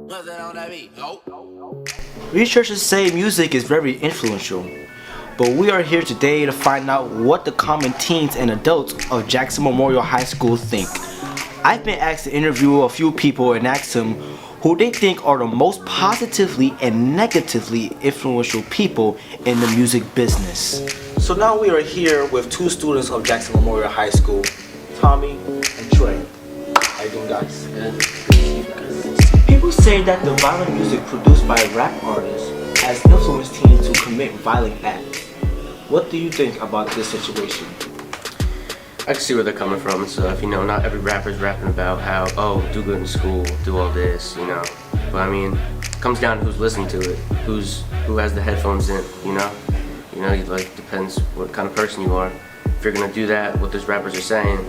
What's that on that beat? Oh. Researchers say music is very influential, but we are here today to find out what the common teens and adults of Jackson Memorial High School think. I've been asked to interview a few people and ask them who they think are the most positively and negatively influential people in the music business. So now we are here with two students of Jackson Memorial High School, Tommy and Trey. How you doing, guys? People say that the violent music produced by rap artists has influenced teens to commit violent acts. What do you think about this situation? I can see where they're coming from and stuff. You know, not every rapper's rapping about how, oh, do good in school, do all this, you know. But I mean, it comes down to who's listening to it, who has the headphones in, you know. You know, it like depends what kind of person you are. If you're gonna do that, what those rappers are saying,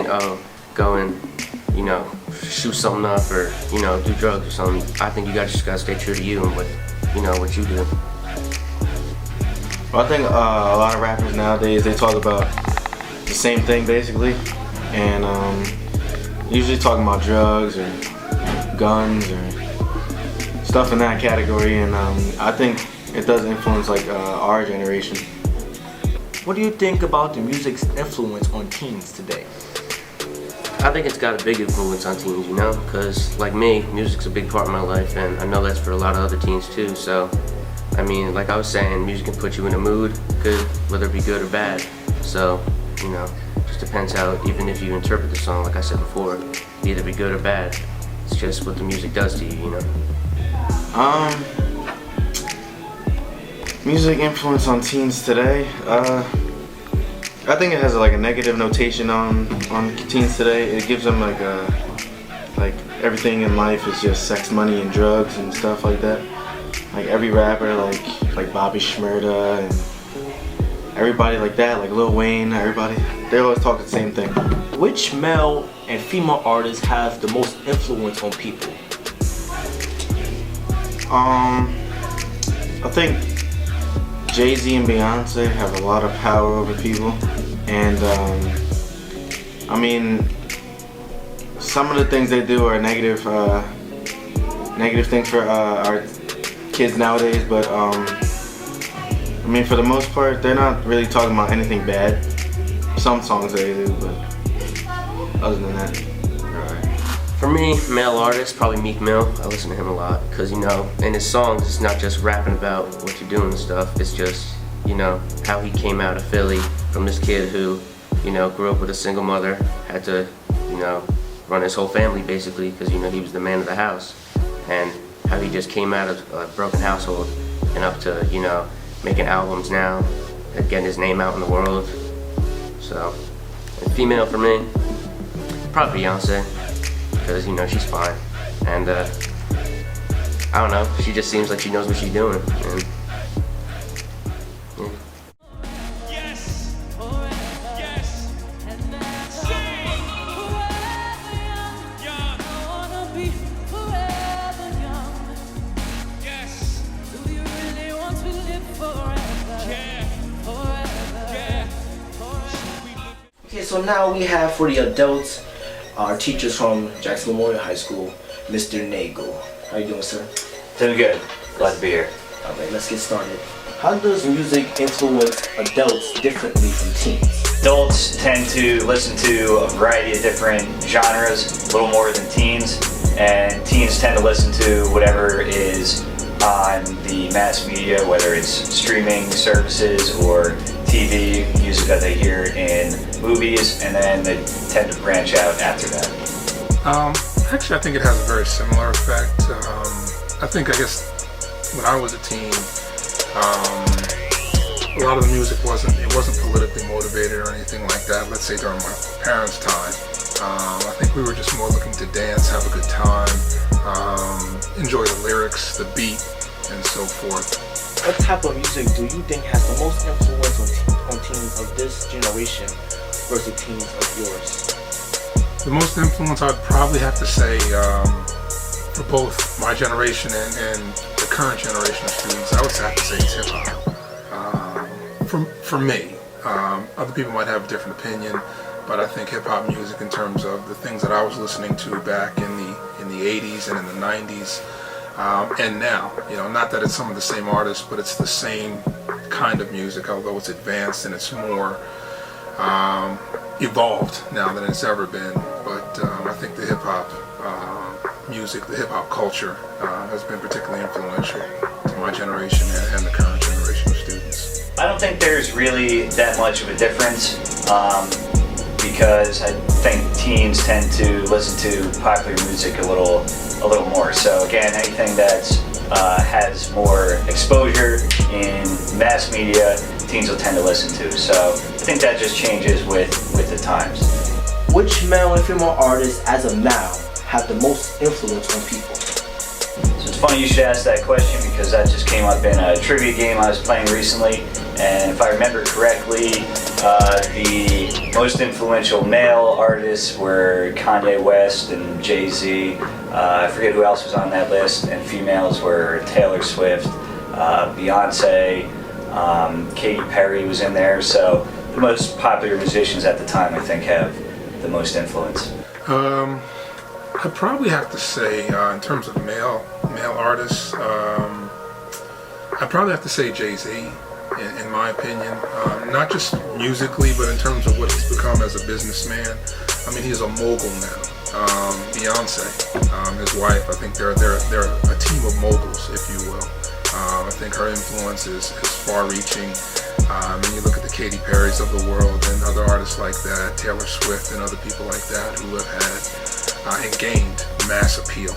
oh, go and, you know, shoot something up or, you know, do drugs or something. I think you just gotta stay true to you and what you do. Well, I think a lot of rappers nowadays, they talk about the same thing basically, and usually talking about drugs or guns or stuff in that category, and I think it does influence like our generation. What do you think about the music's influence on teens today? I think it's got a big influence on teens, you know, because like me, music's a big part of my life, and I know that's for a lot of other teens too. So, I mean, like I was saying, music can put you in a mood, good, whether it be good or bad. So, you know, just depends how, even if you interpret the song, like I said before, it'd either be good or bad. It's just what the music does to you, you know. Music influence on teens today. I think it has like a negative notation on teens today. It gives them like everything in life is just sex, money, and drugs and stuff like that. Like every rapper, like Bobby Shmurda and everybody like that, like Lil Wayne, everybody, they always talk the same thing. Which male and female artists have the most influence on people? I think Jay-Z and Beyonce have a lot of power over people, and I mean, some of the things they do are negative things for our kids nowadays, but I mean, for the most part, they're not really talking about anything bad. Some songs they do, but other than that, they're alright. For me, male artist, probably Meek Mill. I listen to him a lot because, you know, in his songs, it's not just rapping about what you're doing and stuff. It's just, you know, how he came out of Philly from this kid who, you know, grew up with a single mother, had to, you know, run his whole family basically because, you know, he was the man of the house, and how he just came out of a broken household and up to, you know, making albums now, and getting his name out in the world. So, and female for me, probably Beyonce, because, you know, she's fine, and I don't know, she just seems like she knows what she's doing, and yeah. Yes! Yes! Sing! Young! Yes! Yeah! Okay, so now we have for the adults, our teachers from Jackson Memorial High School, Mr. Nagel. How you doing, sir? Doing good. Glad to be here. Alright, let's get started. How does music influence adults differently from teens? Adults tend to listen to a variety of different genres, a little more than teens, and teens tend to listen to whatever is on the mass media, whether it's streaming services or TV, music that they hear in movies, and then they tend to branch out after that. Actually, I think it has a very similar effect. I guess when I was a teen, a lot of the music wasn't politically motivated or anything like that. Let's say during my parents' time, I think we were just more looking to dance, have a good time, enjoy the lyrics, the beat, and so forth. What type of music do you think has the most influence on teens of this generation versus teens of yours? The most influence I'd probably have to say for both my generation and the current generation of students, I would have to say it's hip-hop. For me, other people might have a different opinion, but I think hip-hop music, in terms of the things that I was listening to back in the 80s and in the 90s, and now. Not that it's some of the same artists, but it's the same kind of music, although it's advanced and it's more evolved now than it's ever been. But I think the hip-hop music, the hip-hop culture has been particularly influential to my generation and the current generation of students. I don't think there's really that much of a difference because I think teens tend to listen to popular music a little more. So again, anything that has more exposure in mass media, teens will tend to listen to. So I think that just changes with the times. Which male and female artists as of now have the most influence on people? So it's funny you should ask that question because that just came up in a trivia game I was playing recently. And if I remember correctly, the most influential male artists were Kanye West and Jay-Z. I forget who else was on that list. And females were Taylor Swift, Beyonce, Katy Perry was in there. So the most popular musicians at the time, I think, have the most influence. I'd probably have to say, in terms of male artists, I'd probably have to say Jay-Z. In my opinion, not just musically, but in terms of what he's become as a businessman. I mean, he's a mogul now. Beyonce, his wife, I think they're a team of moguls, if you will. I think her influence is far-reaching. And you look at the Katy Perrys of the world and other artists like that, Taylor Swift and other people like that who have had and gained mass appeal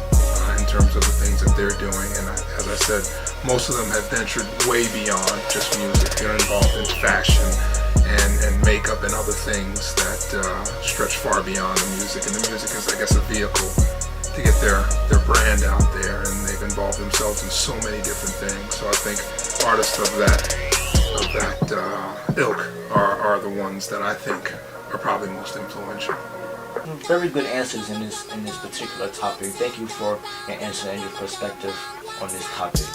in terms of the things that they're doing. And as I said, most of them have ventured way beyond just music. They're involved in fashion and makeup and other things that stretch far beyond the music. And the music is, I guess, a vehicle to get their brand out there, and they've involved themselves in so many different things. So I think artists of that ilk are the ones that I think are probably most influential. Very good answers in this particular topic. Thank you for your answer and your perspective on this topic.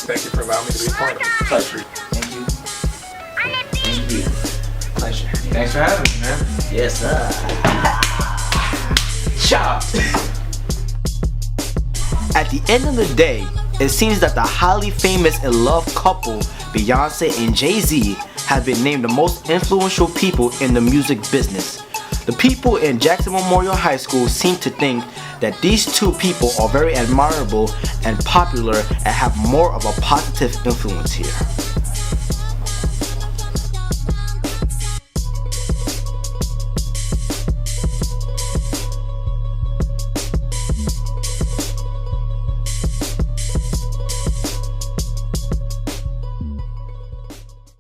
Thank you for allowing me to be a part of it. Pleasure. Thank you. Thank you. Pleasure. Thanks for having me, man. Yes, sir. Chopped. At the end of the day, it seems that the highly famous and loved couple, Beyonce and Jay-Z, have been named the most influential people in the music business. The people in Jackson Memorial High School seem to think that these two people are very admirable and popular and have more of a positive influence here.